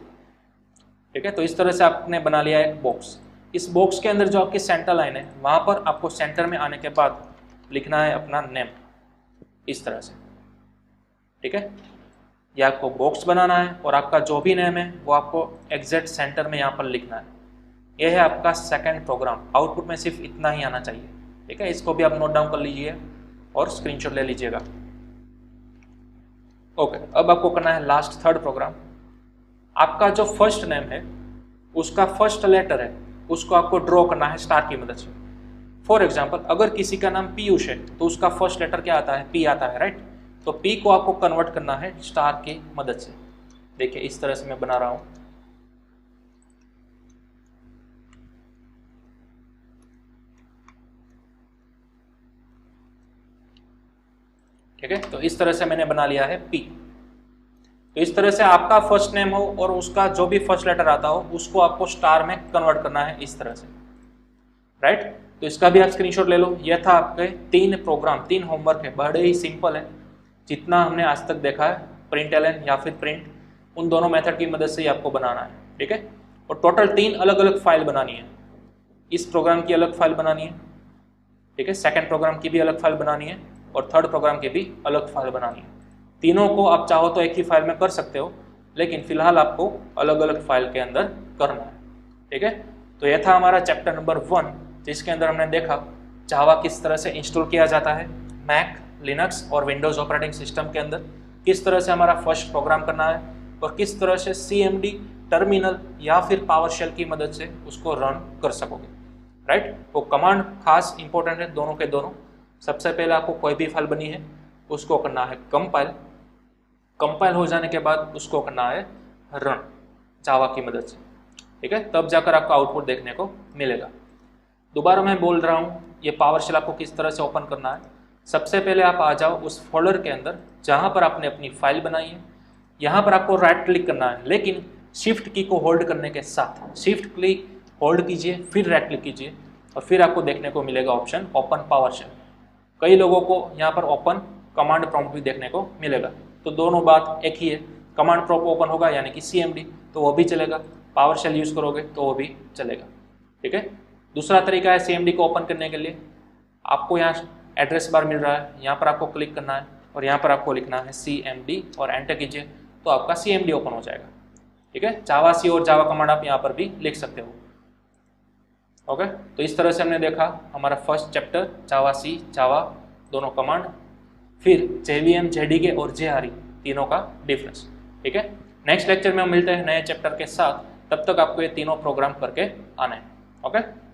S1: ठीक है, तो इस तरह से आपने बना लिया एक बॉक्स। इस बॉक्स के अंदर जो आपकी सेंटर लाइन है वहां पर आपको सेंटर में आने के बाद लिखना है अपना नेम, इस तरह से। ठीक है, ये आपको बॉक्स बनाना है और आपका जो भी नेम है वो आपको एग्जैक्ट सेंटर में यहाँ पर लिखना है। यह है आपका सेकंड प्रोग्राम। आउटपुट में सिर्फ इतना ही आना चाहिए। ठीक है, इसको भी आप नोट डाउन कर लीजिए और स्क्रीनशॉट ले लीजिएगा। ओके, अब आपको करना है लास्ट थर्ड प्रोग्राम। आपका जो फर्स्ट नेम है उसका फर्स्ट लेटर है उसको आपको ड्रॉ करना है स्टार की मदद से। फॉर एग्जाम्पल, अगर किसी का नाम पीयूष है तो उसका फर्स्ट लेटर क्या आता है? पी आता है। राइट, तो पी को आपको कन्वर्ट करना है स्टार की मदद से। देखिए, इस तरह से मैं बना रहा हूं। ठीक है, तो इस तरह से मैंने बना लिया है पी। तो इस तरह से आपका फर्स्ट नेम हो और उसका जो भी फर्स्ट लेटर आता हो उसको आपको स्टार में कन्वर्ट करना है, इस तरह से। राइट, तो इसका भी आप स्क्रीनशॉट ले लो। यह था आपके 3 प्रोग्राम, 3 होमवर्क है, बड़े ही सिंपल है। जितना हमने आज तक देखा है प्रिंटलन या फिर प्रिंट, उन दोनों मेथड की मदद से ही आपको बनाना है। ठीक है, और टोटल 3 अलग अलग फाइल बनानी है। इस प्रोग्राम की अलग फाइल बनानी है। ठीक है, सेकंड प्रोग्राम की भी अलग फाइल बनानी है और थर्ड प्रोग्राम की भी अलग फाइल बनानी है। तीनों को आप चाहो तो एक ही फाइल में कर सकते हो, लेकिन फिलहाल आपको अलग अलग फाइल के अंदर करना है। ठीक है, तो यह था हमारा चैप्टर नंबर 1, जिसके अंदर हमने देखा जावा किस तरह से इंस्टॉल किया जाता है मैक, लिनक्स और विंडोज ऑपरेटिंग सिस्टम के अंदर, किस तरह से हमारा फर्स्ट प्रोग्राम करना है और किस तरह से CMD, टर्मिनल या फिर पावर शेल की मदद से उसको रन कर सकोगे। राइट, वो कमांड खास इंपॉर्टेंट है दोनों के दोनों। सबसे पहले आपको कोई भी फाइल बनी है उसको करना है कंपाइल, कंपाइल हो जाने के बाद उसको करना है रन जावा की मदद से। ठीक है, तब जाकर आपका आउटपुट देखने को मिलेगा। दोबारा मैं बोल रहा हूँ, ये पावर शेल आपको किस तरह से ओपन करना है। सबसे पहले आप आ जाओ उस फोल्डर के अंदर जहाँ पर आपने अपनी फाइल बनाई है। यहाँ पर आपको राइट क्लिक करना है, लेकिन शिफ्ट की को होल्ड करने के साथ शिफ्ट क्लिक होल्ड कीजिए, फिर राइट क्लिक कीजिए और फिर आपको देखने को मिलेगा ऑप्शन ओपन पावर शेल। कई लोगों को यहाँ पर ओपन कमांड प्रॉम्प्ट भी देखने को मिलेगा, तो दोनों बात एक ही है। कमांड प्रॉम्प्ट ओपन होगा यानी कि CMD, तो वो भी चलेगा। पावर शेल यूज़ करोगे तो वो भी चलेगा। ठीक है, दूसरा तरीका है CMD को ओपन करने के लिए। आपको यहाँ एड्रेस बार मिल रहा है, यहाँ पर आपको क्लिक करना है और यहाँ पर आपको लिखना है CMD और एंटर कीजिए, तो आपका CMD ओपन हो जाएगा। ठीक है, जावा C और जावा कमांड आप यहाँ पर भी लिख सकते हो। ओके, तो इस तरह से हमने देखा हमारा फर्स्ट चैप्टर जावा C, जावा दोनों कमांड, फिर JVM, JDK और JRE तीनों का डिफरेंस। ठीक है, नेक्स्ट लेक्चर में हम मिलते हैं नए चैप्टर के साथ। तब तक आपको ये तीनों प्रोग्राम करके आना है। ओके।